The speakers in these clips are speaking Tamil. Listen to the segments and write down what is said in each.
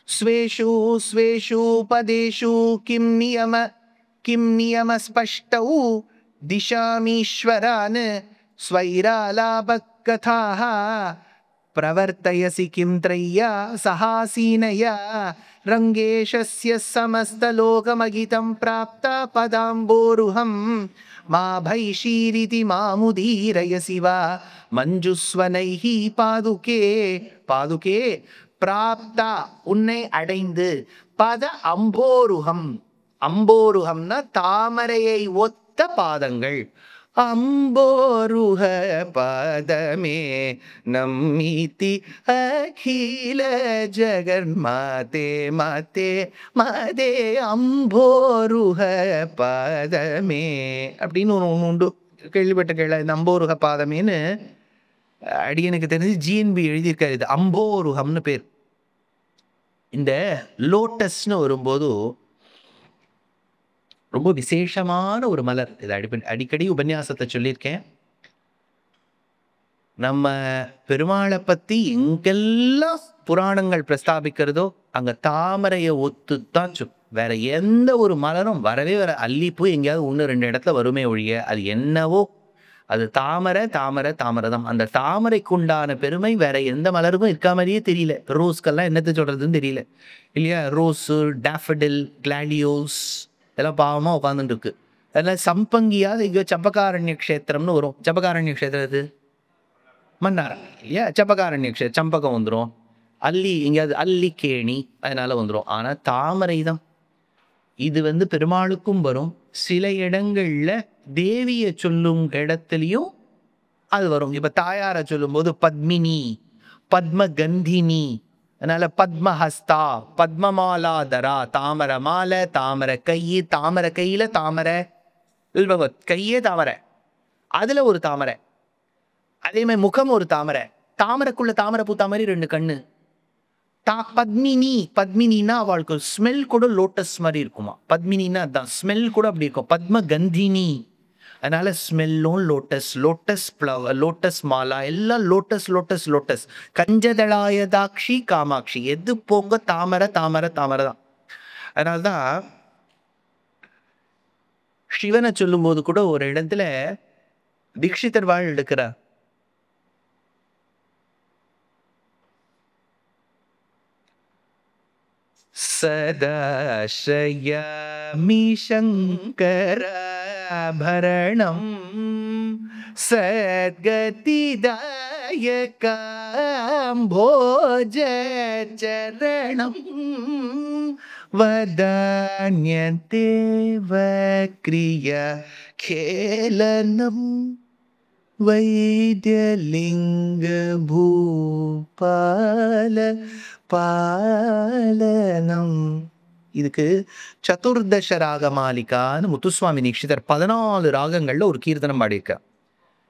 ஸ்வேஷு ஸ்வேஷு பதேஷு கிம் நியம ஸ்பஷ்டௌ திஷாமீஸ்வரான் ஸ்வைராலாபகதாஹ பிரவர்த்தயசி கிம் த்ரையா சஹாசீனயா ரங்கேஷஸ்ய சமஸ்தலோகமகிதம் பிராப்தா பதாம்போருஹம் மா பைஷீரிதி மாமுதீரயசி வா மஞ்சுஸ்வனைஹி பாதுகே பாதுகே பிராப்தா உன்னை அடைந்து பத அம்போருகம் அம்போருகம்னா தாமரையை ஒத்த பாதங்கள் அம்போருக பாதமே நம்மீதி அகில ஜகன்மாதே மாதே மாதே அம்போருக பாதமே அப்படின்னு ஒன்று உண்டு. கேள்விப்பட்ட இந்த அம்போருக பாதமேன்னு அடியனுக்கு தெரிஞ்சு ஜிஎன்பி எழுதியிருக்காரு. இது அம்போருகம்னு பேர். இந்த லோட்டஸ்னு வரும்போது ரொம்ப விசேஷமான ஒரு மலர். இது அடிக்கடி உபன்யாசத்தை சொல்லியிருக்கேன். நம்ம பெருமாளை பத்தி எங்கெல்லாம் புராணங்கள் பிரஸ்தாபிக்கிறதோ அங்க தாமரையை ஒத்துத்தான் வேற எந்த ஒரு மலரும் வரவே வர. அல்லிப்பூ எங்கேயாவது 1-2 இடத்துல வருமே ஒழிய அது என்னவோ அது தாமரை தாமரை தாமரை தான். அந்த தாமரைக்குண்டான பெருமை வேற எந்த மலருக்கும் இருக்க மாதிரியே தெரியல. ரோஸ்க்கெல்லாம் என்னத்தை சொல்றதுன்னு தெரியல இல்லையா? ரோஸு, டேஃபடில், கிளாடியோஸ் இதெல்லாம் பாவமாக உட்காந்துட்டு இருக்கு. அதெல்லாம் சம்பங்கியாவது இங்கே சம்பகாரண்ய க்ஷேத்திரம்னு வரும். சம்பகாரண்ய க்ஷேத்திரம் இது மன்னாரா இல்லையா? சம்பகாரண்ய சம்பகம் வந்துடும். அல்லி எங்கேயாவது அல்லிக்கேணி அதனால வந்துடும். ஆனால் தாமரை தான். இது பெருமாளுக்கும் வரும். சில இடங்கள்ல தேவியை சொல்லும் இடத்துலையும் அது வரும். இப்ப தாயாரை சொல்லும் போது பத்மினி, பத்மகந்தினி, அதனால பத்மஹஸ்தா, பத்மமாலாதரா, தாமரை மாலை, தாமரை கை, தாமரை கையில தாமரை, கையே தாமரை, அதுல ஒரு தாமரை, அதே மாதிரி முகம் ஒரு தாமரை, தாமரைக்குள்ள தாமரை பூத்தா மாதிரி 2 கண்ணு. பத்மினி, பத்மினின்னா அவளுக்கு ஸ்மெல் கூட லோட்டஸ் மாதிரி இருக்குமா. பத்மினின்னா அதுதான் ஸ்மெல் கூட அப்படி இருக்கும். பத்மகந்தினி அதனால ஸ்மெல்லும் லோட்டஸ், லோட்டஸ் ஃப்ளவர், லோட்டஸ் மாலா எல்லாம் lotus lotus lotus. Kanjadalayatakshi Kamakshi எது போங்க தாமரை தாமரை தாமரை தான். அதனால்தான் சிவனை சொல்லும் போது கூட ஒரு இடத்துல தீட்சிதர் வாழ் எடுக்கிறார். சதாசயாமி சங்கராபரணம் சத்கதிதாயகாம்போஜசரணம் வதான்யதேவ க்ரியா கேலனம் வைத்யலிங்க பூபால பாலனம். இதுக்கு சதுர்தச ராக மாலிகான்னு முத்துசுவாமி தீட்சிதர் 14 ராகங்கள்ல ஒரு கீர்த்தனம் பாடியிருக்கார்.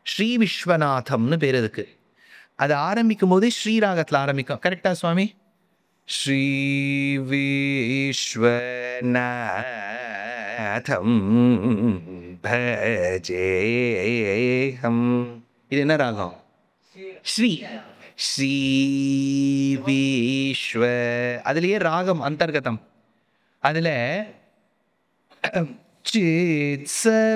ஸ்ரீ விஸ்வநாதம்னு பேர் இருக்கு. அது ஆரம்பிக்கும் போதே ஸ்ரீராகத்துல ஆரம்பிக்கும். கரெக்டா சுவாமி? ஸ்ரீ விஸ்வநாதம் பஜேஹம். இது என்ன ராகம்? ஸ்ரீ ஸ்ரீ விஸ்வ. அதுலயே ராகம் அந்தர்கதம். அதுல சித்சபேஸ்வரம்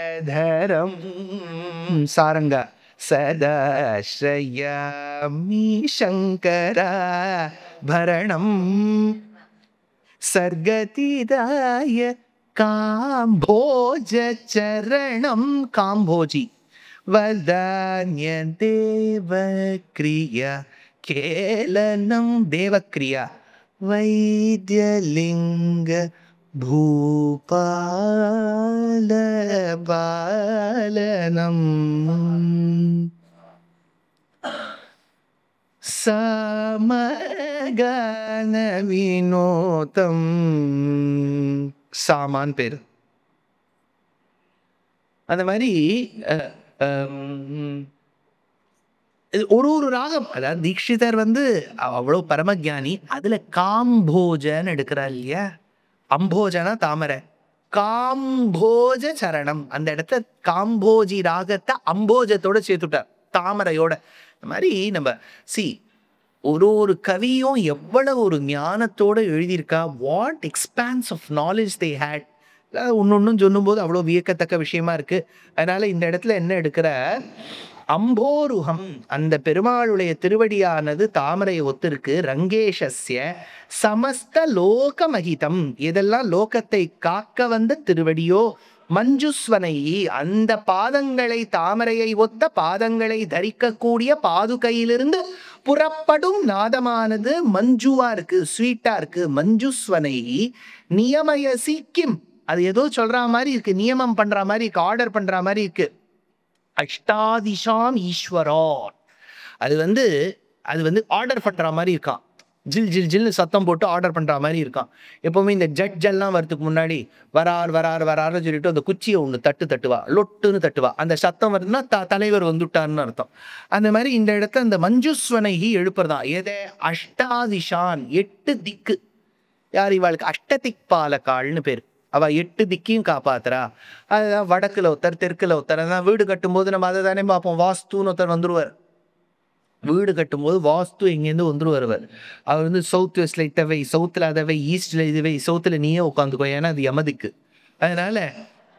சாரங்கதரம் சாரங்க சதாஸ்ரயாமி சங்கராபரணம் சர்கதிதாய காம்போஜசரணம் காம்போஜி வதான்யதேவ க்ரியா கேலனம் தேவக்ரியா வைத்யலிங்க பூபால பாலனம் சமகான வினோதம். சாமான் பேர். அந்த மாதிரி ஒரு ராகம். அதாவது தீட்சிதர் அவ்வளவு பரமஜானி. அதுல காம்போஜன்னு எடுக்கிறார் இல்லையா? அம்போஜனா தாமரை, காம்போஜ சரணம். அந்த இடத்த காம்போஜி ராகத்தை அம்போஜத்தோட சேர்த்துட்டார், தாமரையோட. இந்த மாதிரி நம்ம ஒரு கவியும் எவ்வளவு ஒரு ஞானத்தோட எழுதியிருக்கா. What expanse of knowledge they had. ஒன்னொன்னும் சொல்லும்போது அவ்வளோ வியக்கத்தக்க விஷயமா இருக்கு. அதனால இந்த இடத்துல என்ன எடுக்கிற, அம்போருகம், அந்த பெருமாளுடைய திருவடியானது தாமரை ஒத்திருக்கு. ரங்கேஷஸ்ய சமஸ்த லோகமகிதம், எதெல்லாம் லோகத்தை காக்க வந்த திருவடியோ. மஞ்சுஸ்வனை, அந்த பாதங்களை, தாமரையை ஒத்த பாதங்களை தரிக்கக்கூடிய பாதுகையிலிருந்து புறப்படும் நாதமானது மஞ்சுவா இருக்கு, ஸ்வீட்டா இருக்கு. மஞ்சுஸ்வனை நியமய சீக்கிம், அது ஏதோ சொல்ற மாதிரி இருக்கு, நியமம் பண்ற மாதிரி இருக்கு, ஆர்டர் பண்ற மாதிரி இருக்கு. அஷ்டாதிஷாம் ஈஸ்வரான், அது வந்து ஆர்டர் பண்ற மாதிரி இருக்கான். ஜில் ஜில் ஜில்னு சத்தம் போட்டு ஆர்டர் பண்ற மாதிரி இருக்கான். எப்பவுமே இந்த ஜட்ஜெல்லாம் வரதுக்கு முன்னாடி வராருன்னு சொல்லிட்டு அந்த குச்சியை ஒன்று தட்டுவா, லொட்டுன்னு தட்டுவா. அந்த சத்தம் வருதுன்னா தலைவர் வந்துட்டார்னு அர்த்தம். அந்த மாதிரி இந்த இடத்த அந்த மஞ்சுஸ்வனைகி எழுப்புறதான். எதை? அஷ்டாதிஷான், 8 திக்கு. யார் இவாளுக்கு? அஷ்டதிக் பாலகாள்னு பேர். அவ 8 திக்கையும் காப்பாத்துறா. அதுதான் வடக்குல ஒருத்தர், தெற்குல ஒருத்தர். அதான் வீடு கட்டும்போது நம்ம அதை தானே பார்ப்போம். வாஸ்துன்னு ஒருத்தர் வந்துருவார். வீடு கட்டும்போது வாஸ்து எங்கேருந்து வந்துருவார். அவர் சவுத் வெஸ்ட்ல இத்தவை, சவுத்துல அதவை, ஈஸ்ட்ல இதுவை, சவுத்துல நீயே உட்காந்துக்கோ, ஏன்னா அது யமதிக்கு. அதனால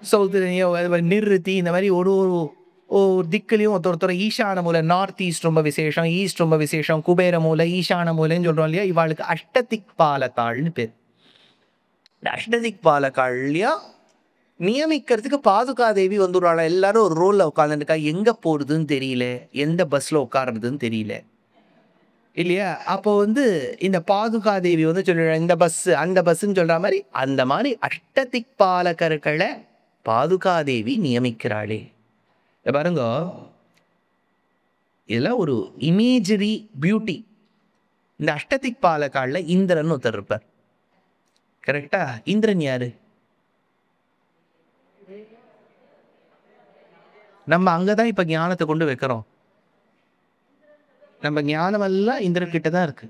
சவுத்துல நீயே நிறுத்தி, இந்த மாதிரி ஒரு திக்குலையும் ஒருத்தர் ஈசான மூலை, நார்த் ஈஸ்ட் ரொம்ப விசேஷம், ஈஸ்ட் ரொம்ப விசேஷம், குபேர மூலை, ஈசான மூலைன்னு சொல்றோம் இல்லையா. இவாளுக்கு அஷ்டதிக் பாலகாள்னு பேர். இந்த அஷ்டதிக் பாலகாள்லையா நியமிக்கிறதுக்கு பாதுகாதேவி வந்துடுறாள். எல்லாரும் ஒரு ரோல்ல உட்காந்துருக்கா. எங்க போறதுன்னு தெரியல, எந்த பஸ்ல உட்கார்றதுன்னு தெரியல இல்லையா. அப்போ இந்த பாதுகாதேவி சொல்லிடுறா, இந்த பஸ் அந்த பஸ்ன்னு சொல்ற மாதிரி. அந்த மாதிரி அஷ்டதிக் பாலகர்களை பாதுகாதேவி நியமிக்கிறாளே. பாருங்க, இதெல்லாம் ஒரு இமேஜரி பியூட்டி. இந்த அஷ்டதிக் பாலகாள்ல இந்திரன் ஒருத்தர் இருப்பார். கரெக்டா? இந்திரன் யாரு? நம்ம அங்கதான் இப்ப ஞானத்தை கொண்டு வைக்கிறோம். நம்ம ஞானம் எல்லாம் இந்திரன் கிட்ட தான் இருக்கு.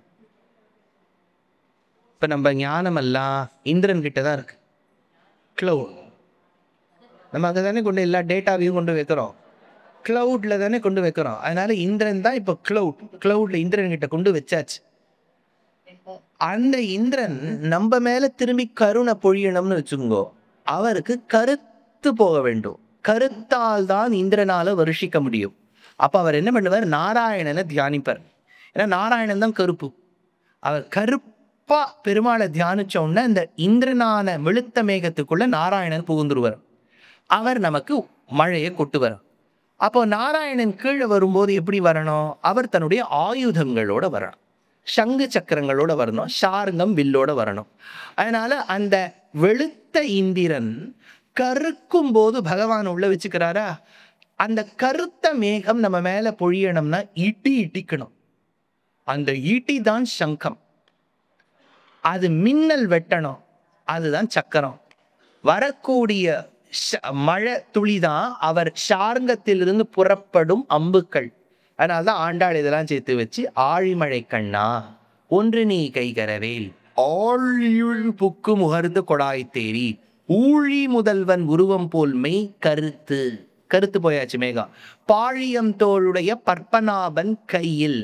இப்ப நம்ம ஞானம் எல்லாம் இந்திரன் கிட்ட தான் இருக்கு. கிளவுட், நம்ம அங்கதானே கொண்டு எல்லா டேட்டாவையும் கொண்டு வைக்கிறோம். கிளவுட்ல தானே கொண்டு வைக்கிறோம். அதனால இந்திரன் தான் இப்ப கிளவுட்ல இந்திரன் கிட்ட கொண்டு வச்சாச்சு. அந்த இந்திரன் நம்ம மேல திரும்பி கருணை பொழியணும்னு வச்சுக்கோ. அவருக்கு கருத்து போக வேண்டும். கருத்தால் தான் இந்திரனால வருஷிக்க முடியும். அப்ப அவர் என்ன பண்ணுவார்? நாராயணனை தியானிப்பார். ஏன்னா நாராயணன் தான் கருப்பு. அவர் கருப்பா பெருமாளை தியானிச்ச உடனே இந்த இந்திரனான வெளுத்த மேகத்துக்குள்ள நாராயணன் புகுந்துருவார். அவர் நமக்கு மழையை கொட்டுவார். அப்போ நாராயணன் கீழே வரும்போது எப்படி வரணும்? அவர் தன்னுடைய ஆயுதங்களோட வரணும், சங்கு சக்கரங்களோட வரணும், சார்ங்கம் வில்லோட வரணும். அதனால அந்த வெளுத்த இந்திரன் கருக்கும் போது பகவான் உள்ள வச்சுக்கிறாரா. அந்த கருத்த மேகம் நம்ம மேல பொழியணும்னா இட்டிக்கணும். அந்த ஈட்டி தான் சங்கம். அது மின்னல் வெட்டணும், அதுதான் சக்கரம். வரக்கூடிய மழை துளிதான் அவர் சார்ங்கத்திலிருந்து புறப்படும் அம்புக்கள். அதனால்தான் ஆண்டாள் இதெல்லாம் சேர்த்து வச்சு, ஆழிமழை கண்ணா ஒன்று நீ கைகரவேல், ஆழியுள் புக்கு முகர்ந்து கொடாய் தேரி, ஊழி முதல்வன் உருவம் போல் மெய் கருத்து. கருத்து போயாச்சு மேகம். பாழியம் தோளுடைய பற்பனாபன் கையில்,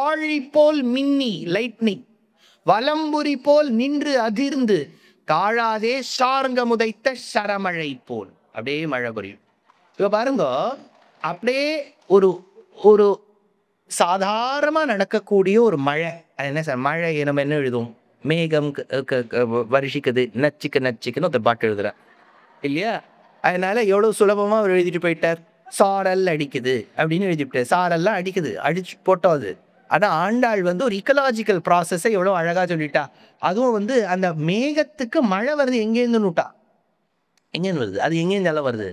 ஆழி போல் மின்னி லைட்னிங், வலம்புரி போல் நின்று அதிர்ந்து, தாழாதே சார்ங்க முதைத்த சரமழை போல் அப்படியே மழை புரியும். இப்ப பாருங்க, அப்படியே ஒரு சாதாரணமா நடக்கக்கூடிய ஒரு மழை. அது என்ன சார் மழை? நம்ம என்ன எழுதுவோம்? மேகம் வருஷிக்குது, நச்சுக்குன்னு ஒருத்தர் பாட்டு எழுதுற இல்லையா. அதனால எவ்வளவு சுலபமா அவர் எழுதிட்டு போயிட்டார். சாரல் அடிக்குது அப்படின்னு எழுதிவிட்டார். சாரெல்லாம் அடிக்குது, அடிச்சு போட்டோம். அது ஆனா ஆண்டாள் ஒரு இக்கலாஜிக்கல் ப்ராசஸை எவ்வளவு அழகா சொல்லிட்டா. அதுவும் அந்த மேகத்துக்கு மழை வருது எங்கேருந்து நூட்டா, எங்கேருந்து வருது? அது எங்கேருந்து வருது?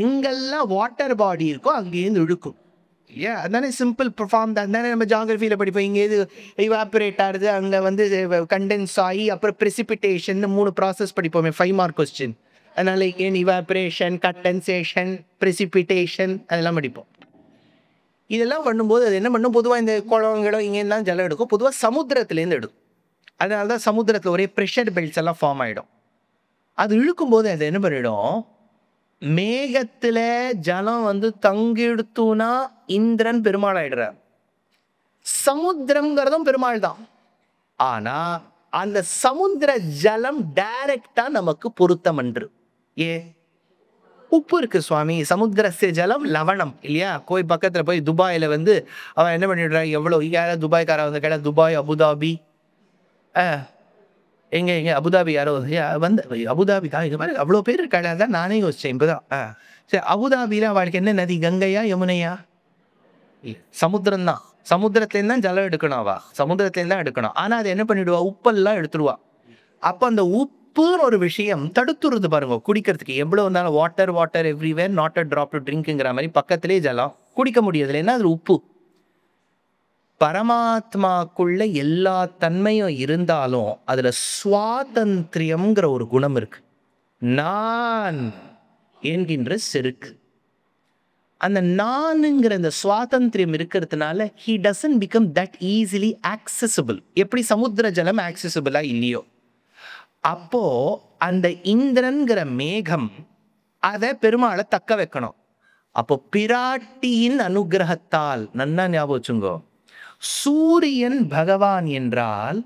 எங்கெல்லாம் வாட்டர் பாடி இருக்கோ அங்கேருந்து இழுக்கும் இல்லையா. அதுதானே சிம்பிள் ப்ரொஃபார்ம் தான். தானே நம்ம ஜியாகிரபியில படிப்போம். இங்கேருந்து இவாபரேட் ஆகுது, அங்கே கண்டென்ஸ் ஆகி அப்புறம் பிரெசிபிடேஷன் 3 ப்ராசஸ் படிப்போமே, 5 மார்க் கொஸ்டின். அதனால இவாபரேஷன், கண்டென்சேஷன், பிரெசிபிடேஷன் அதெல்லாம் படிப்போம். இதெல்லாம் பண்ணும்போது அது என்ன பண்ணும்? பொதுவாக இந்த குளங்களும் இங்கேருந்தான் ஜலம் எடுக்கும். பொதுவாக சமுத்திரத்துலேருந்து எடுக்கும். அதனால தான் சமுத்திரத்தில் ஒரே ப்ரெஷர் பெல்ட்ஸ் எல்லாம் ஃபார்ம் ஆகிடும். அது இழுக்கும்போது அது என்ன பண்ணிடும், மேகத்துல ஜலம் தங்கிடுத்துனா இந்திரன் பெருமாள் ஆயிடுறார். சமுத்திரம்ங்கிறதும் பெருமாள் தான். ஆனா அந்த சமுத்திர ஜலம் டைரக்டா நமக்கு பொருத்தமன்று. ஏன்? உப்பு இருக்கு சுவாமி. சமுத்திரஸ்ய ஜலம் லவணம் இல்லையா? பக்கத்துல போய் துபாயில அவன் என்ன பண்ணிடுறான், எவ்வளவு யாராவது துபாய்க்காரன் கேட்டா, துபாய், அபுதாபி, எங்க எங்க அபுதாபி யாரோ அபுதாபி தான் இது மாதிரி அவ்வளோ பேர் இருக்காங்க. அதான் நானே யோசிச்சேன் இப்பதான். சரி, அபுதாபியில அவளுக்கு என்ன நதி, கங்கையா யமுனையா? சமுத்திரம் தான். சமுத்திரத்துலேருந்து தான் ஜலம் எடுக்கணும். சமுத்திரத்துலேருந்து தான் எடுக்கணும். ஆனா அது என்ன பண்ணிடுவா, உப்பெல்லாம் எடுத்துருவா. அப்ப அந்த உப்புன்னு ஒரு விஷயம் தடுத்துருது பாருங்க குடிக்கிறதுக்கு. எவ்வளவு இருந்தாலும் water water everywhere not a drop to ட்ரிங்க்ங்கிற மாதிரி பக்கத்திலே ஜலம் குடிக்க முடியாது. ஏன்னா அது உப்பு. பரமாத்மாக்குள்ள எல்லா தன்மையும் இருந்தாலும் அதுல சுவாதந்திரியம்ங்கிற ஒரு குணம் இருக்கு. நான் என்கின்ற செருக்கு. அந்த நானுங்கிற அந்த சுவாதந்திரியம் இருக்கிறதுனால he doesn't become that easily accessible. எப்படி சமுத்திர ஜலம் ஆக்சசிபிளா இல்லையோ, அப்போ அந்த இந்திரன்கிற மேகம் அதை பெருமாளை தக்க வைக்கணும். அப்போ பிராட்டியின் அனுகிரகத்தால், நன்னா ஞாபகம் வச்சுங்கோ, சூரியன் பகவான் என்றால்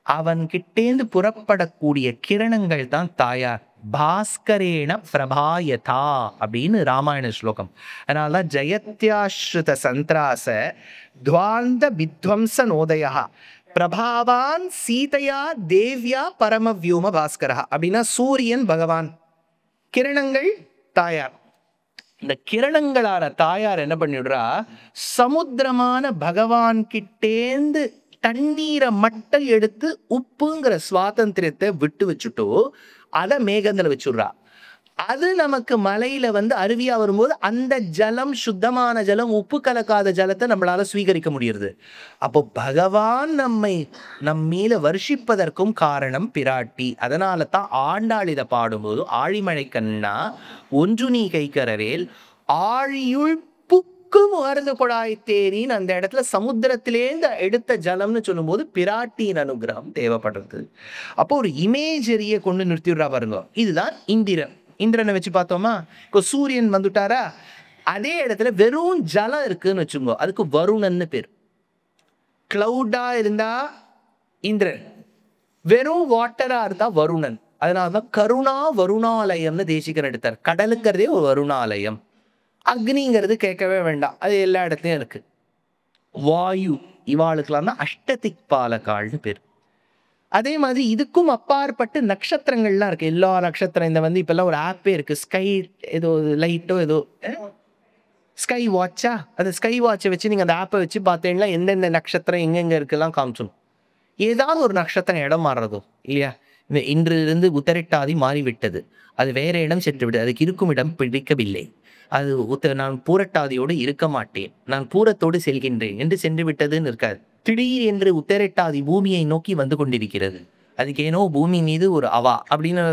அவன் கிட்டேந்து புறப்படக்கூடிய கிரணங்கள் தான் தாயார். பாஸ்கரேண பிரபாயதா அப்படின்னு ராமாயண ஸ்லோகம். அதனால ஜெயத்யாஸ்ருத சந்திராச துவாந்த வித்வம்ச நோதயா பிரபாவான் சீதையா தேவ்யா பரம வியூம பாஸ்கரா. அப்படின்னா சூரியன் பகவான், கிரணங்கள் தாயார். இந்த கிரணங்களான தாயார் என்ன பண்ணிடுறா, சமுத்திரமான பகவான் கிட்டேந்து தண்ணீரை மட்டும் எடுத்து உப்புங்கிற சுவாதந்திரத்தை விட்டு வச்சுட்டோ அதை மேகங்களை வச்சுடுறா. அது நமக்கு மலையில அருவியா வரும்போது அந்த ஜலம் சுத்தமான ஜலம், உப்பு கலக்காத ஜலத்தை நம்மளால ஸ்வீகரிக்க முடியுது. அப்போ பகவான் நம்மீல வருஷிப்பதற்கும் காரணம் பிராட்டி. அதனால தான் ஆண்டாள் இதை பாடும்போது, ஆழிமழை கண்ணா ஒன்று நீ கைக்கரவேல் ஆழியுள் புக்கும் உயர்ந்து கொடாய் தேரின்னு அந்த இடத்துல சமுத்திரத்திலேருந்து எடுத்த ஜலம்னு சொல்லும் போது பிராட்டியின் அனுகிரகம் தேவைப்படுறது. அப்போ ஒரு இமேஜரியை கொண்டு நிறுத்திடுறா பாருங்க. இதுதான் இந்திரன். இந்திரனை வச்சு பார்த்தோமா, இப்போ சூரியன் வந்துட்டாரா, அதே இடத்துல வெறும் ஜலம் இருக்குன்னு வச்சுக்கோ, அதுக்கு வருணன்னு பேர். கிளவுடா இருந்தா இந்திரன், வெறும் வாட்டரா இருந்தா வருணன். அதனாலதான் கருணா வருணாலயம்னு தேசிகன் எடுத்தார். கடலுங்கிறதே ஒரு வருணாலயம். அக்னிங்கிறது கேட்கவே வேண்டாம், அது எல்லா இடத்துலயும் இருக்கு. வாயு இவாளுக்கெல்லாம் தான் அஷ்டதிக் பாலகால்னு பேர். அதே மாதிரி இதுக்கும் அப்பாற்பட்டு நட்சத்திரங்கள்லாம் இருக்கு. எல்லா நட்சத்திரம் இப்பெல்லாம் ஒரு ஆப்பே இருக்கு, ஸ்கை ஏதோ லைட்டோ ஏதோ ஸ்கை வாட்சா, அந்த ஸ்கை வாட்சை வச்சு நீங்க அந்த ஆப்பை வச்சு பார்த்தீங்கன்னா எந்தெந்த நட்சத்திரம் எங்கெங்க இருக்குலாம் காமிச்சிடும். ஏதாவது ஒரு நட்சத்திரம் இடம் மாறுறதோ இல்லையா. இன்றிலிருந்து உத்தரட்டாதி மாறிவிட்டது, அது வேற இடம் சென்று விட்டது, அதுக்கு இருக்கும் இடம் பிடிக்கவில்லை, அது நான் பூரட்டாதியோடு இருக்க மாட்டேன், நான் பூரத்தோடு செல்கின்றேன் என்று சென்று விட்டதுன்னு இருக்காது. திடீர் என்று உத்தரட்டாதி பூமியை நோக்கி வந்து கொண்டிருக்கிறது, அதுக்கு ஏனோ பூமி மீது ஒரு அவா அப்படின்னு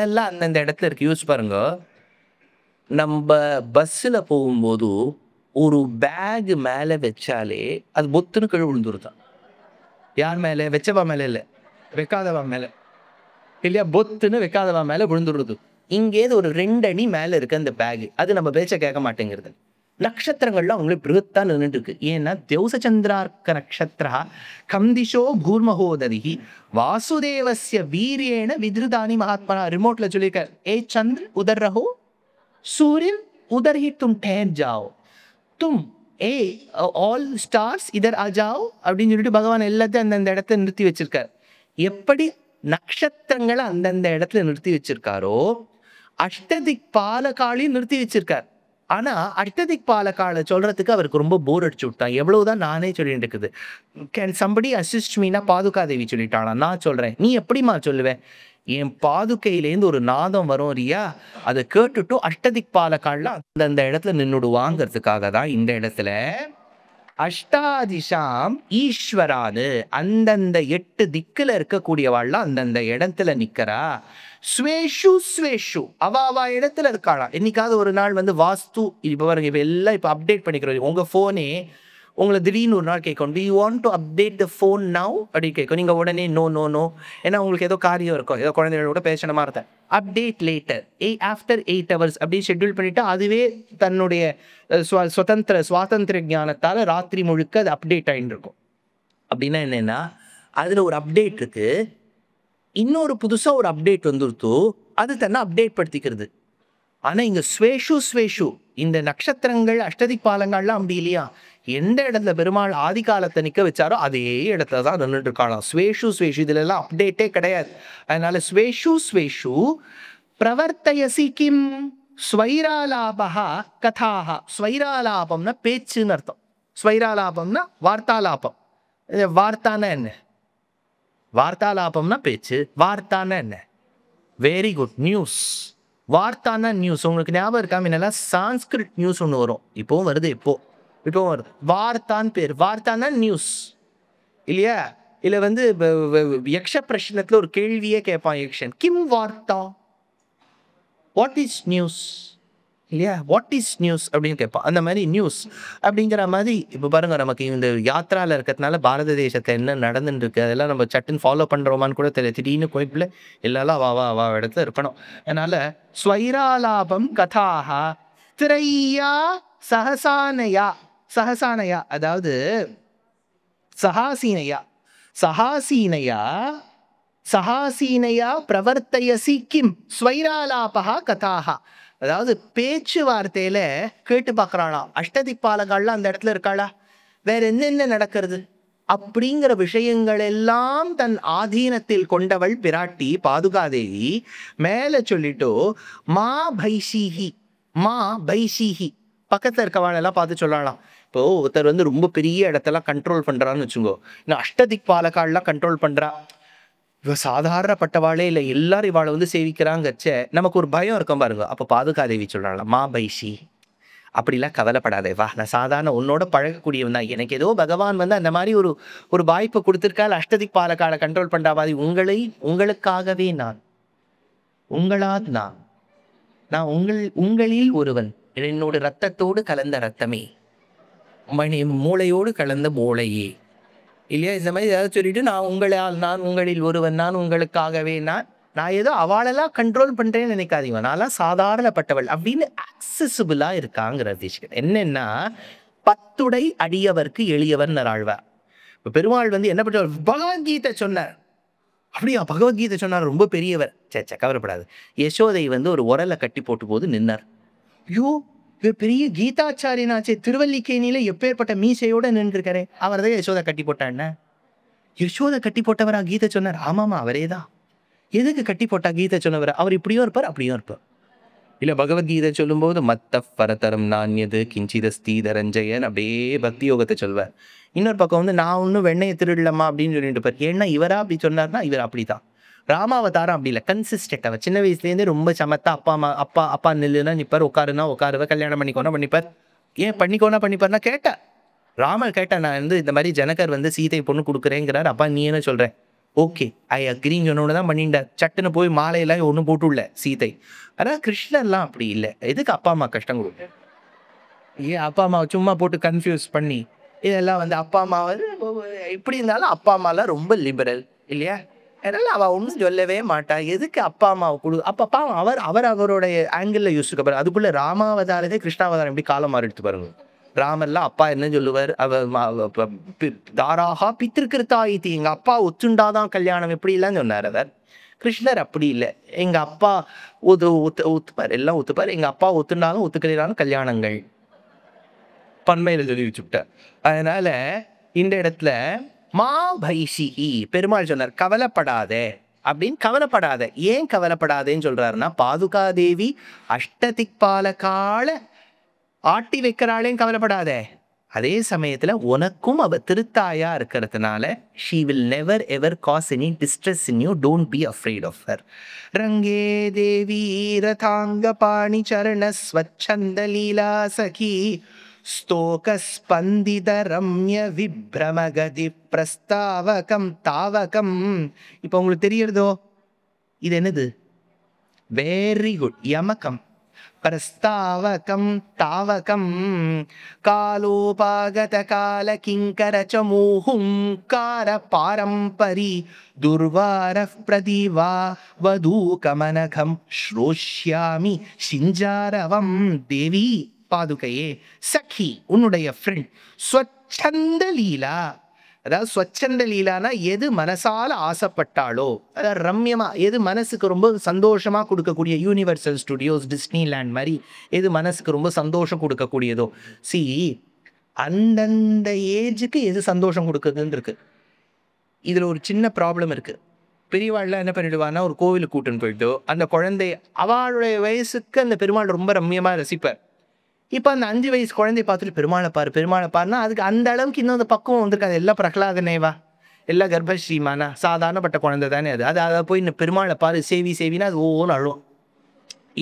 எல்லாம் அந்தந்த இடத்துல இருக்கு. யூஸ் பாருங்க, நம்ம பஸ்ஸில் போகும்போது ஒரு பேக் மேலே வச்சாலே அது பொத்துன்னு கீழே விழுந்துருதான். யார் மேலே? வச்சவா மேலே இல்லை, வைக்காதவா மேலே இல்லையா. பொத்துன்னு வைக்காதவா மேலே விழுந்துடுறது. இங்கேது ஒரு 2 அடி மேலே இருக்கு அந்த பேக், அது நம்ம பேச்ச கேட்க மாட்டேங்கிறது. நட்சத்திரங்கள்லாம் அவங்களுக்கு பிருகத்தா நின்றுட்டு இருக்கு. ஏன்னா தேவசச்சந்திரார்க்க நட்சத்திரா கம்திஷோ கூர்மஹோதரி வாசுதேவஸ்ய வீரியேன விதிருதானி மகாத்மனா. ரிமோட்ல சொல்லியிருக்கார், ஏ சந்திர உதர் ரஹோ சூரியன் உதர் ஹி தும் ठहर जाओ தும் ஏ ஆல் ஸ்டார்ஸ் இதர் ஆ ஜாओ அப்படின்னு சொல்லிட்டு பகவான் எல்லாத்தையும் அந்தந்த இடத்துல நிறுத்தி வச்சிருக்கார். எப்படி நட்சத்திரங்களை அந்தந்த இடத்துல நிறுத்தி வச்சிருக்காரோ அஷ்டதிக் பாலகாலையும் நிறுத்தி வச்சிருக்கார். ஆனா அஷ்டதிக் பாலகாலை சொல்றதுக்கு அவருக்கு ரொம்ப போர் அடிச்சு விட்டான். எவ்வளவுதான் நானே சொல்லிட்டு இருக்குது, கேன் சம்படி அசிஸ்ட் மீனா பாதுகாதேவி சொல்லிட்டானா, நான் சொல்றேன், நீ எப்படிமா சொல்லுவேன்? என் பாதுகையிலேருந்து ஒரு நாதம் வரும் ரியா, அதை கேட்டுட்டு அஷ்டதிக் பாலகால அந்தந்த இடத்துல நின்னுடுவாங்கிறதுக்காக தான் இந்த இடத்துல அஷ்டாதிஷாம் ஈஸ்வரானு அந்தந்த 8 திக்குல இருக்கக்கூடியவாள்லாம் அந்தந்த இடத்துல நிக்கிறா. ஸ்வேஷு ஸ்வேஷு அவா இடத்துல இருக்காளா. என்னைக்காவது ஒரு நாள் வாஸ்து இப்ப பாருங்க, இப்ப எல்லாம் இப்ப அப்டேட் பண்ணிக்கிறோம். உங்க போனே உங்களை திடீர்னு ஒரு நாள் கேட்கும், to you want to update the phone now அப்படின்னு கேட்கும். நீங்கள் உடனே நோ நோ நோ, ஏன்னா உங்களுக்கு ஏதோ காரியம் இருக்கும், ஏதோ குழந்தைகளோட பேசணுமா இருந்தேன், அப்டேட் லேட்டர் ஆஃப்டர் 8 hours அப்படி ஷெட்யூல் பண்ணிவிட்டு அதுவே தன்னுடைய சுவாதந்திர ஞானத்தால் ராத்திரி முழுக்க அது அப்டேட் ஆகிட்டு இருக்கும். அப்படின்னா என்னென்னா அதில் ஒரு அப்டேட் இருக்குது, இன்னொரு புதுசாக ஒரு அப்டேட் வந்துருத்தோ அது தன்னை அப்டேட் படுத்திக்கிறது. ஆனால் இங்கே ஸ்வேஷு இந்த நட்சத்திரங்கள் அஷ்டதிக்பாலங்கள்லாம் அப்படி இல்லையா, எந்த இடத்துல பெருமாள் ஆதி காலத்தை நிற்க வச்சாரோ அதே இடத்துல தான் நின்றுட்டு இருக்காளாம். ஸ்வேஷு இதுலலாம் அப்டேட்டே கிடையாது. அதனால ஸ்வேஷு பிரவர்த்தயசி கிம் ஸ்வைராலாபா கதாஹா. ஸ்வைராலாபம்னா பேச்சுன்னு அர்த்தம், ஸ்வைராலாபம்னா வார்த்தாலாபம். வார்த்தானா என்ன? வார்த்தாலாபம்னா பேச்சு, வார்த்தானா என்ன? Very good, news. வார்த்தானா நியூஸ். உங்களுக்கு ஞாபகம் இருக்கா, முன்னெல்லாம் சான்ஸ்கிரிட் நியூஸ் ஒன்று வரும், இப்போவும் வருது, இப்போவும் வருது. வார்த்தான்னு பேர், வார்த்தானா நியூஸ் இல்லையா? இல்லை வந்து யக்ஷ பிரஷ்னத்தில் ஒரு கேள்வியே கேட்பான் யக்ஷன், கிம் வார்த்தா, வாட் இஸ் நியூஸ் இல்லையா, வாட் இஸ் நியூஸ் அப்படின்னு கேட்பான். அந்த மாதிரி நியூஸ் அப்படிங்கிற மாதிரி இப்போ பாருங்க, நமக்கு இந்த யாத்திராவில் இருக்கிறதுனால பாரத தேசத்தில் என்ன நடந்துட்டு இருக்கு அதெல்லாம் நம்ம சட்டுன்னு ஃபாலோ பண்ணுறோமான்னு கூட தெரியல. திடீர்னு கோயிப்பில் எல்லாரும் வா இடத்துல இருக்கணும். அதனால ஸ்வைராலாபம் கதாஹா திரையா சஹசானயா அதாவது சஹாசீனையா பிரவர்த்தயசி கிம் ஸ்வைராலாபா கதாஹா. அதாவது பேச்சுவார்த்தையில கேட்டு பார்க்குறாளாம், அஷ்டதிக்பாலகள்லாம் அந்த இடத்துல இருக்காளா, வேற என்னென்ன நடக்கிறது அப்படிங்கிற விஷயங்கள் எல்லாம் தன் ஆதீனத்தில் கொண்டவள் பிராட்டி பாதுகாதேவி. மேலே சொல்லிட்டோ மா பைஷிஹி பக்கத்தில் இருக்கவாளெல்லாம் பார்த்து சொல்லலாம். இப்போ ஒருத்தர் வந்து ரொம்ப பெரிய இடத்தெல்லாம் கண்ட்ரோல் பண்றான்னு வச்சுக்கோ, இன்னும் அஷ்டதிக்பாலகால்லாம் கண்ட்ரோல் பண்றா, இவ சாதாரணப்பட்டவாளே இல்லை, எல்லாரும் இவாளை வந்து சேவிக்கிறாங்கச்ச நமக்கு ஒரு பயம் இருக்கும் பாருங்க. அப்போ பாதுகாதேவி சொல்றாங்களா, மா பைஷி அப்படிலாம் கவலைப்படாதே, வா நான் சாதாரண உன்னோட பழகக்கூடியவன் தான், எனக்கு ஏதோ பகவான் வந்து அந்த மாதிரி ஒரு வாய்ப்பை கொடுத்துருக்காள், அஷ்டதிக்பாலகாலை கண்ட்ரோல் பண்ற மாதிரி, உங்களுக்காகவே நான் உங்களில் ஒருவன், என்னோட ரத்தத்தோடு கலந்த ரத்தமே, மூளையோடு கலந்த மூளையே இல்லையா, இந்த மாதிரி ஏதாவது சொல்லிட்டு நான் உங்களில் ஒருவன், நான் உங்களுக்காகவே நான் ஏதோ அவளெல்லாம் கண்ட்ரோல் பண்றேன்னு நினைக்காதீங்க, நான்லாம் சாதாரணப்பட்டவள் அப்படின்னு ஆக்சசிபிளா இருக்காங்கிறது. என்னன்னா 10 அடியவர்க்கு எளியவர் ஆழ்வார். இப்ப பெருமாள் வந்து என்ன பண்றார், பகவத்கீதை சொன்னார். அப்படியா, பகவத்கீதை சொன்னார், ரொம்ப பெரியவர். சே கவலைப்படாது. யசோதை வந்து ஒரு உரலை கட்டி போட்டு போது நின்னார். ஐயோ, பெரிய கீதாச்சாரியனாச்சே, திருவல்லிக்கேணியில எப்பேற்பட்ட மீசையோட நின்றுருக்காரு, அவர் தான் யசோதை கட்டி போட்டான். யசோதை கட்டி போட்டவரா கீதை சொன்னார்? ஆமாமா, அவரே தான். எதுக்கு கட்டி போட்டா கீதை சொன்னவர்? அவர் இப்படியும் இருப்பார் அப்படியும் இருப்பார். இல்ல பகவத்கீதை சொல்லும் போது மத்த பரதரம் நான்யது கிஞ்சிதஸ்தி தரஞ்சயன் அப்படியே பக்தி யோகத்தை சொல்வார். இன்னொரு பக்கம் வந்து நான் ஒன்னும் வெண்ணையை திருடலமா அப்படின்னு சொல்லிட்டு இருப்பார். ஏன்னா இவரா அப்படி சொன்னார்னா இவர் அப்படிதான். ராமாவதாரம் அப்படி இல்லை, கன்சிஸ்டன்ட். அவர் சின்ன வயசுலேருந்தே ரொம்ப சமத்தா அப்பா நில்லுன்னா நிற்பார், உட்காருனா உட்காருவார், கல்யாணம் பண்ணிப்பார். ஏன் பண்ணிப்பார்னா கேட்டார். ராமர் கேட்டார், நான் வந்து இந்த மாதிரி ஜனகர் வந்து சீதை பொண்ணு கொடுக்குறேங்கிறார், அப்பா நீ என்ன சொல்கிறேன்? ஓகே ஐ அக்ரின்னு சொன்னோன்னு தான் பண்ணிட்டார். சட்டுன்னு போய் மாலையெல்லாம் ஒன்றும் போட்டுள்ள சீதை. அதாவது கிருஷ்ணர்லாம் அப்படி இல்லை. எதுக்கு அப்பா அம்மா கஷ்டம் கொடுக்கு? ஏன் அப்பா அம்மாவை சும்மா போட்டு கன்ஃபியூஸ் பண்ணி இதெல்லாம் வந்து அப்பா அம்மா வந்து எப்படி இருந்தாலும் அப்பா அம்மாலாம் ரொம்ப லிபரல் இல்லையா? அதனால அவள் ஒன்றும் சொல்லவே மாட்டா. எதுக்கு அப்பா அம்மாவை அப்பா அவருடைய ஆங்கிளில் யோசிக்க பாருங்க. அதுக்குள்ள ராமாவதாரதே கிருஷ்ணாவதாரம் எப்படி காலம் மாறிடுத்து பாருங்க. ராமர்லாம் அப்பா என்ன சொல்லுவார், தாராகா பித்திருக்கிருத்தாயித்தி, எங்க அப்பா ஒத்துண்டாதான் கல்யாணம் எப்படிலாம் சொன்னார் அவர். கிருஷ்ணர் அப்படி இல்லை, எங்க அப்பா ஒத்துப்பார், எல்லாம் ஒத்துப்பார், எங்க அப்பா ஒத்துண்டாலும் ஒத்துக்கலாலும் கல்யாணங்கள் பன்மையில சொல்லி வச்சுட்டார். அதனால இந்த இடத்துல மா பைஷிஹி பெருமாள் சொன்னார், கவலைப்படாதே அப்படின்னு. கவலைப்படாத, ஏன் கவலைப்படாதேன்னு சொல்றாருன்னா, பாதுகாதேவி அஷ்டதிக்பாலகால ஆட்டி வைக்கிறாளேன்னு கவலைப்படாத. அதே சமயத்துல உனக்கும் அவ திருத்தாயா இருக்கிறதுனால she will never ever cause any distress in you, don't be afraid of her. ரங்கே தேவி ரதாங்க பாணி சரண ஸ்வச்சந்த லீலா சகி ஸ்தோக ஸ்பந்தித ரம்ய விப்ரமகதி பிரஸ்தாவகம் தாவகம். இப்போ உங்களுக்கு தெரியறதோ இது என்னது? Very good, யமகம். பிரஸ்தாவகம் தாவகம் காலோபாகத கால கிங்கர சமூஹும் கார பாரம்பரி துர்வார பிரதிவா வதூகமனகம் ஸ்ரோஷ்யாமி சிஞ்சாரவம். தேவி பாதுகையே, சഖி உன்னுடைய ஃப்ரெண்ட், ஸ்வச்சந்த லீலா, அதாவது ஸ்வச்சந்த லீலானா எது மனசால ஆசைப்பட்டாலோ, அதாவது ரம்யமா எது மனசுக்கு ரொம்ப சந்தோஷமா கொடுக்கக்கூடிய, யூனிவர்சல் ஸ்டுடியோஸ், டிஸ்னிலேண்ட் மாதிரி எது மனசுக்கு ரொம்ப சந்தோஷம் கொடுக்கக்கூடியதோ. சி, அந்தந்த ஏஜுக்கு எது சந்தோஷம் கொடுக்குதுன்னு இருக்கு. இதுல ஒரு சின்ன ப்ராப்ளம் இருக்கு. பெரியவாள்லாம் என்ன பண்ணிடுவான்னா, ஒரு கோவிலுக்கு கூட்டுன்னு போயிட்டு அந்த குழந்தை அவளுடைய வயசுக்கு அந்த பெருமாள் ரொம்ப ரம்யமா ரசிப்பார். இப்போ அந்த 5 வயசு குழந்தைய பார்த்துட்டு பெருமாளை பாரு பெருமாளை பாருன்னா அதுக்கு அந்த அளவுக்கு இன்னும் அந்த பக்குவம் வந்திருக்காது. எல்லாம் பிரகலாதனேவா, எல்லாம் கர்ப்பஸ்ரீமானா, சாதாரணப்பட்ட குழந்தை தானே அது. அதை போய் இந்த பெருமாளை பாரு சேவி சேவினா அது ஒவ்வொன்று அழும்.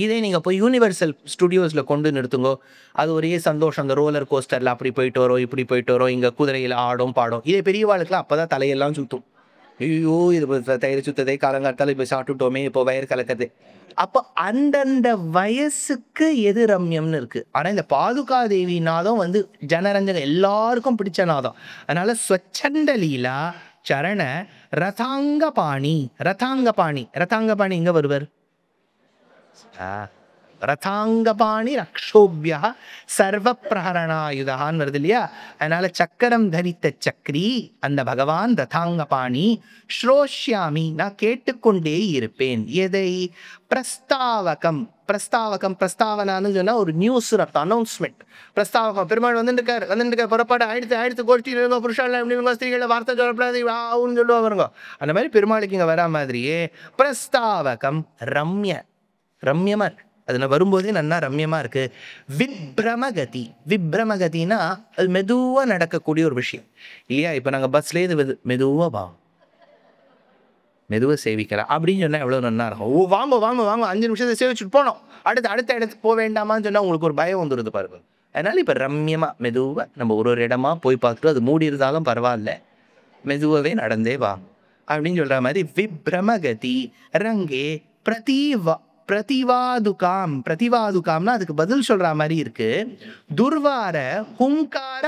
இதே நீங்கள் போய் யூனிவர்சல் ஸ்டுடியோஸில் கொண்டு நிறுத்துங்கோ, அது ஒரே சந்தோஷம். அந்த ரோலர் கோஸ்டரில் அப்படி போயிட்டு வரோம், இப்படி போயிட்டு வரோம், இங்கே குதிரையில் ஆடும் பாடும். இதே பெரியவாளுக்குலாம் அப்போ தான் தலையெல்லாம் சுற்றும். ஐயோ, இது தயிர் சுத்ததை காலங்காலத்தால் இப்போ சாப்பிட்டுட்டோமே, இப்போ வயிறு கலக்கிறது. அப்போ அந்தந்த வயசுக்கு எது ரம்யம்னு இருக்கு. ஆனால் இந்த பாதுகா தேவி நாதம் வந்து ஜனரஞ்சகம் எல்லாருக்கும் பிடிச்ச நாதம். அதனால ஸ்வச்சந்த லீலா சரண ரதாங்கபாணி. ரதாங்கபாணி, ரதாங்கபாணி எங்க வருவர்? ரதாங்கபாணி ரக்ஷோபியா சர்வ பிரஹரணாயுதான்னு வருது இல்லையா? அதனால சக்கரம் தரித்த சக்ரி அந்த பகவான் ரதாங்கபாணி. ஸ்ரோஷ்யாமி, நான் கேட்டுக்கொண்டே இருப்பேன். எதை? பிரஸ்தாவகம். பிரஸ்தாவகம், பிரஸ்தாவனான்னு சொன்னா ஒரு நியூஸ் அர்த்தம், அனௌன்ஸ்மெண்ட். பிரஸ்தாவகம், பெருமாள் வந்துட்டு புறப்பாடு ஆயிடுத்து கோஷ்டி புருஷால எப்படி ஸ்திரீகளை வார்த்தை சொல்லப்படாது ஆவுன்னு சொல்லுவா வருங்க. அந்த மாதிரி பெருமாளுக்கு இங்க வரா மாதிரியே பிரஸ்தாவகம் ரம்யமா இருக்கு. அதுல வரும்போதே நல்லா ரம்யமா இருக்கு. விப்ரமகதி, விப்ரமகதினா அது மெதுவா நடக்கக்கூடிய ஒரு விஷயம் இல்லையா? இப்ப நாங்க பஸ்லேயே மெதுவா சேவிக்கலாம் அப்படின்னு சொன்னா எவ்வளவு நல்லா இருக்கும். ஓ வாங்க 5 நிமிஷத்தை சேவிச்சுட்டு போனோம், அடுத்த இடத்துக்கு போக வேண்டாமான்னு சொன்னா உங்களுக்கு ஒரு பயம் வந்துருது பாருங்க. அதனால இப்ப ரம்யமா மெதுவா நம்ம ஒரு இடமா போய் பார்த்துட்டு அது மூடி இருந்தாலும் பரவாயில்ல, மெதுவாவே நடந்தே வா அப்படின்னு சொல்ற மாதிரி. விப்ரமகதி ரங்கே பிரதிவாதுகாம்னா அதுக்கு பதில் சொல்ற மாதிரி இருக்கு. துர்வார ஹுங்கார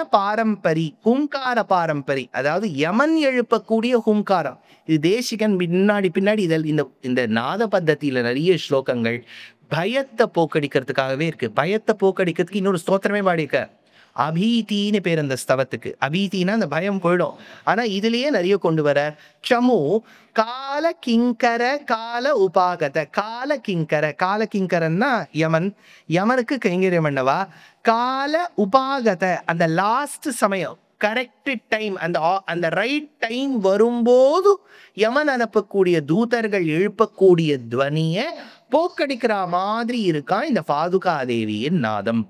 பாரம்பரி, அதாவது யமன் எழுப்பக்கூடிய ஹுங்காரம். இது தேசிகன் பின்னாடி இந்த நாத பத்தத்தில நிறைய ஸ்லோகங்கள் பயத்தை போக்கடிக்கிறதுக்காகவே இருக்கு. பயத்தை போக்கடிக்கிறதுக்கு இன்னொரு ஸ்தோத்திரமே பாடியிருக்க. அபீதின்னு பேர் அந்த ஸ்தவத்துக்கு. அபீதினா அந்த பயம் போயிடும். ஆனா இதுலயே நிறைய கொண்டு வர. சமு கால கிங்கர கால உபாகத. கால கிங்கரன்னா யமனுக்கு கைங்கரியம் பண்ணவா. கால உபாகத அந்த லாஸ்ட் சமயம், கரெக்ட் டைம், அந்த ரைட் டைம் வரும்போது யமன் அனுப்பக்கூடிய தூதர்கள் எழுப்பக்கூடிய துவனிய போக்கடிக்கிற மாதிரி இருக்கான் இந்த பாதுகா தேவியின் நாதம்.